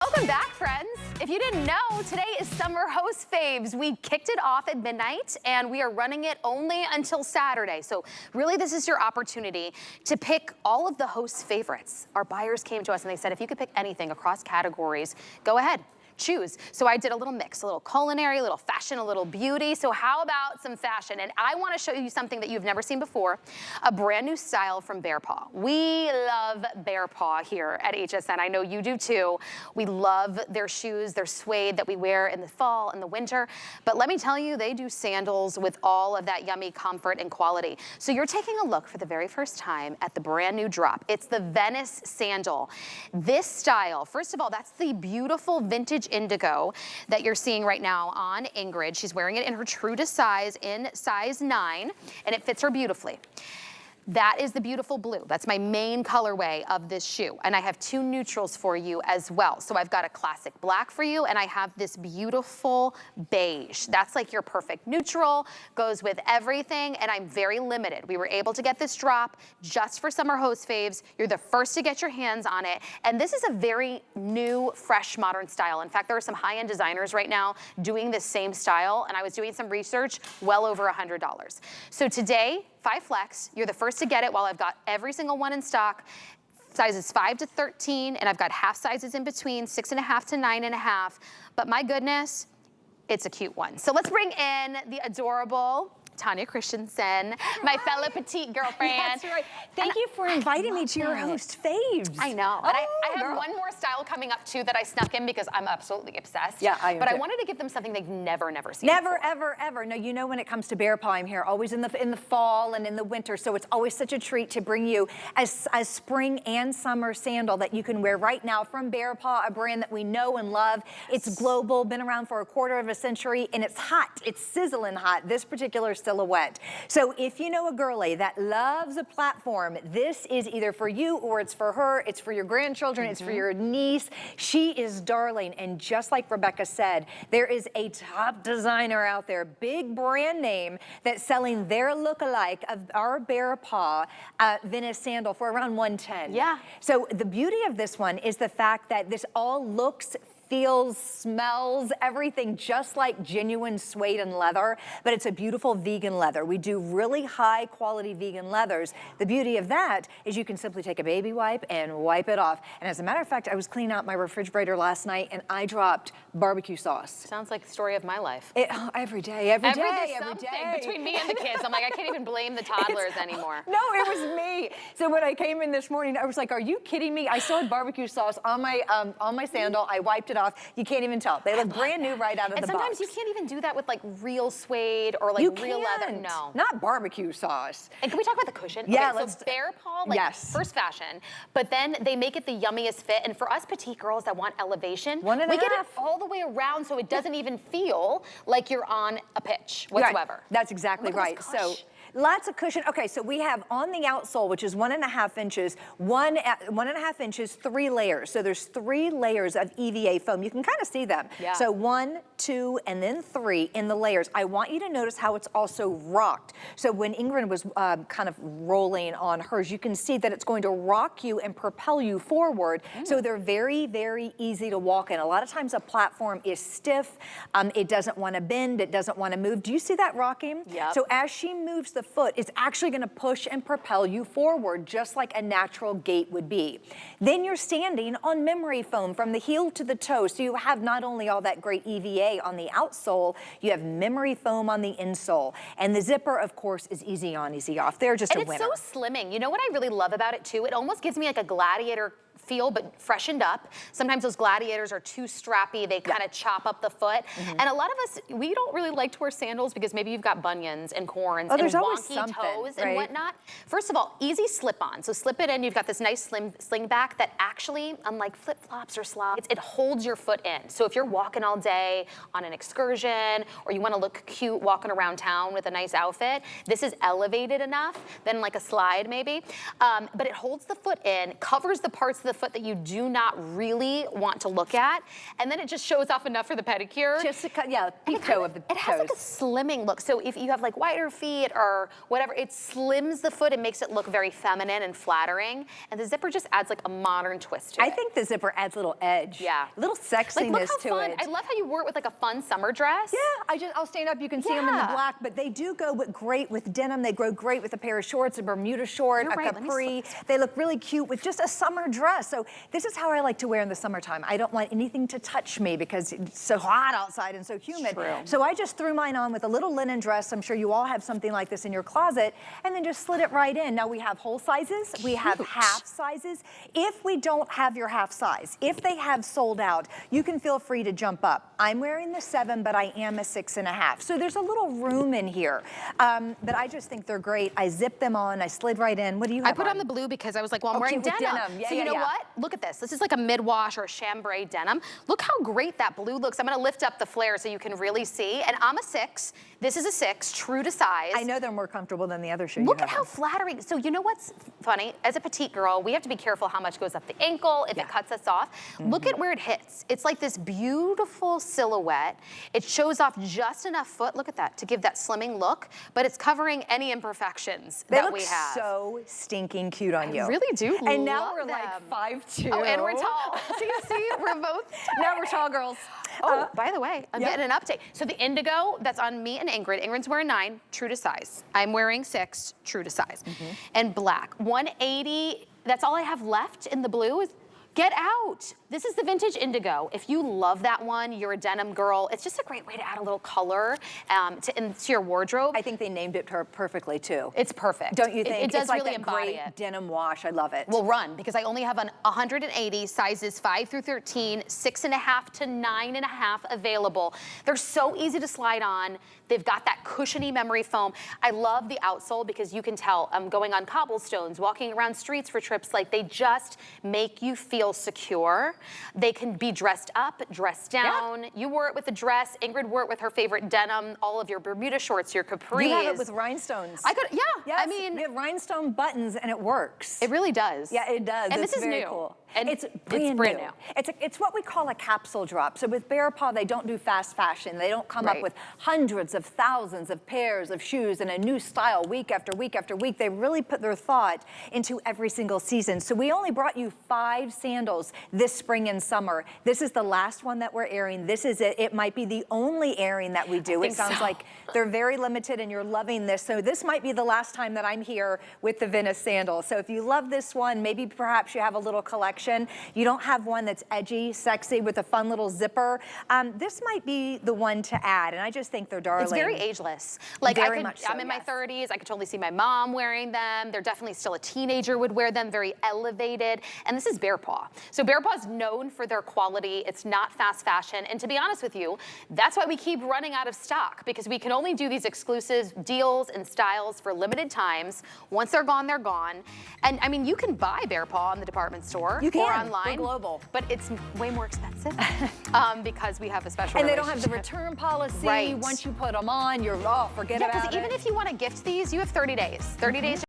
Welcome back, friends. If you didn't know, today is Summer Host Faves. We kicked it off at midnight and we are running it only until Saturday. So really this is your opportunity to pick all of the hosts' favorites. Our buyers came to us and they said, if you could pick anything across categories, go ahead. Choose. So I did a little mix, a little culinary, a little fashion, a little beauty. So how about some fashion? And I want to show you something that you've never seen before, a brand new style from BEARPAW. We love BEARPAW here at HSN. I know you do too. We love their shoes, their suede that we wear in the fall and the winter. But let me tell you, they do sandals with all of that yummy comfort and quality. So you're taking a look for the very first time at the brand new drop. It's the Venice Sandal. This style, first of all, that's the beautiful vintage indigo that you're seeing right now on Ingrid. She's wearing it in her true to size in size 9, and it fits her beautifully. That is the beautiful blue. That's my main colorway of this shoe. And I have 2 neutrals for you as well. So I've got a classic black for you, and I have this beautiful beige. That's like your perfect neutral, goes with everything, and I'm very limited. We were able to get this drop just for Summer Host Faves. You're the first to get your hands on it. And this is a very new, fresh, modern style. In fact, there are some high-end designers right now doing this same style, and I was doing some research, well over $100. So today, 5 flex, you're the first to get it while I've got every single one in stock. Sizes 5 to 13, and I've got half sizes in between, 6.5 to 9.5. But my goodness, it's a cute one. So let's bring in the adorable Tanya Christensen, my fellow petite girlfriend. That's right. Thank you for inviting me to your host faves. I know. And I have one more style coming up too that I snuck in because I'm absolutely obsessed. Yeah, But I wanted to give them something they've never seen Never, before. ever, ever. No, you know when it comes to BEARPAW, I'm here always in the fall and in the winter, so it's always such a treat to bring you a spring and summer sandal that you can wear right now from BEARPAW, a brand that we know and love. It's global, been around for a quarter of a century, and it's hot. It's sizzling hot, this particular silhouette. So if you know a girly that loves a platform, this is either for you or it's for her, it's for your grandchildren, it's for your niece. She is darling, and just like Rebecca said, there is a top designer out there, big brand name, that's selling their look-alike of our BEARPAW Venice Sandal for around $110. Yeah. So the beauty of this one is the fact that this all looks, feels, smells, everything just like genuine suede and leather, but it's a beautiful vegan leather. We do really high quality vegan leathers. The beauty of that is you can simply take a baby wipe and wipe it off. And as a matter of fact, I was cleaning out my refrigerator last night and I dropped barbecue sauce. Sounds like the story of my life. Every day. Between me and the kids, I'm like, I can't even blame the toddlers anymore. No, it was me. So when I came in this morning, I was like, are you kidding me? I still had barbecue sauce on my sandal. I wiped it off. You can't even tell. They look brand new right out of the box. And sometimes you can't even do that with like real suede or like real leather. No. Not barbecue sauce. And can we talk about the cushion? Yeah, okay, so BEARPAW, like first fashion, but then they make it the yummiest fit. And for us petite girls that want elevation, we get it all the way around so it doesn't even feel like you're on a pitch whatsoever. Right. That's exactly right. So lots of cushion. Okay, so we have on the outsole, which is 1.5 inches, 1.5 inches, 3 layers. So there's 3 layers of EVA foam. You can kind of see them. Yeah. So 1, 2, and then 3 in the layers. I want you to notice how it's also rocked. So when Ingrid was kind of rolling on hers, you can see that it's going to rock you and propel you forward. So they're very, very easy to walk in. A lot of times a platform is stiff. It doesn't want to bend. It doesn't want to move. Do you see that rocking? Yeah. So as she moves the foot, it's actually going to push and propel you forward just like a natural gait would be. Then you're standing on memory foam from the heel to the toe. So you have not only all that great EVA on the outsole, you have memory foam on the insole. And the zipper, of course, is easy on, easy off. They're just a winner. And it's so slimming. You know what I really love about it too? It almost gives me like a gladiator feel, but freshened up. Sometimes those gladiators are too strappy. They kind of chop up the foot. And a lot of us, we don't really like to wear sandals because maybe you've got bunions and corns and wonky toes and whatnot. First of all, easy slip on. So slip it in. You've got this nice sling back that actually, unlike flip-flops or slides, it holds your foot in. So if you're walking all day on an excursion or you want to look cute walking around town with a nice outfit, this is elevated enough than like a slide maybe. But it holds the foot in, covers the parts of the foot that you do not really want to look at. And then it just shows off enough for the pedicure. Just to cut, yeah, peep toe of the toes. It has like a slimming look. So if you have like wider feet or whatever, it slims the foot and makes it look very feminine and flattering. And the zipper just adds like a modern twist to it. I think the zipper adds a little edge. Yeah. A little sexiness look how to fun. it. I love how you wore it with like a fun summer dress. Yeah, I'll stand up, you can see them in the black, but they do go great with denim. They go great with a pair of shorts, a Bermuda short, a capri. They look really cute with just a summer dress. So this is how I like to wear in the summertime. I don't want anything to touch me because it's so hot outside and so humid. True. So I just threw mine on with a little linen dress. I'm sure you all have something like this in your closet, and then just slid it right in. Now we have whole sizes, we have half sizes. If we don't have your half size, if they have sold out, you can feel free to jump up. I'm wearing the 7, but I am a 6.5. So there's a little room in here. But I just think they're great. I zipped them on, I slid right in. What do you have I put on the blue because I was like, well, I'm wearing denim. Yeah, so you know what? Look at this. This is like a mid-wash or a chambray denim. Look how great that blue looks. I'm gonna lift up the flare so you can really see. And I'm a 6. This is a 6, true to size. I know they're more comfortable than the other shoe. Look at how flattering. So you know what's funny? As a petite girl, we have to be careful how much goes up the ankle if it cuts us off. Look at where it hits. It's like this beautiful silhouette. It shows off just enough foot, look at that, to give that slimming look, but it's covering any imperfections that we have. They look so stinking cute on you. I really do And now we're them. like 5'2". Oh, and we're tall. So you see, we're both tall. Now we're tall girls. Oh, by the way, I'm getting an update. So the indigo, that's on me and Ingrid. Ingrid's wearing 9, true to size. I'm wearing 6, true to size. And black, 180, that's all I have left in the blue. Get out. This is the vintage indigo. If you love that one, you're a denim girl. It's just a great way to add a little color into your wardrobe. I think they named it her perfectly too. It's perfect. Don't you think? It does it's like really that embody great it. Denim wash. I love it. We'll run because I only have an 180 sizes 5 through 13, 6.5 to 9.5 available. They're so easy to slide on. They've got that cushiony memory foam. I love the outsole because you can tell I'm going on cobblestones, walking around streets for trips. Like they just make you feel secure. They can be dressed up, dressed down. You wore it with a dress. Ingrid wore it with her favorite denim. All of your Bermuda shorts, your capris. You have it with rhinestones. I could, Yes, I mean, you have rhinestone buttons and it works. it really does. Yeah, it does. And it's this is very new. Cool. And it's brand new. new. It's what we call a capsule drop. So with BEARPAW, they don't do fast fashion. They don't come up with hundreds of thousands of pairs of shoes and a new style week after week after week. They really put their thought into every single season. So we only brought you 5 sandals this spring and summer. This is the last one that we're airing. This is it. It might be the only airing that we do. It sounds like they're very limited and you're loving this. So this might be the last time that I'm here with the Venice Sandal. So if you love this one, maybe perhaps you have a little collection. You don't have one that's edgy, sexy, with a fun little zipper. This might be the one to add, and I just think they're darling. It's very ageless. Like very much so, I'm in my 30s. I could totally see my mom wearing them. They're definitely still a teenager would wear them, very elevated. And this is BEARPAW. So BEARPAW is known for their quality. It's not fast fashion. And to be honest with you, that's why we keep running out of stock, because we can only do these exclusive deals and styles for limited times. Once they're gone, they're gone. And I mean, you can buy BEARPAW in the department store. You can. Or online. We're global. But it's way more expensive because we have a special And they don't have the return policy. Once you put them on, you're, forget about it. Yeah, because even if you want to gift these, you have 30 days. 30 days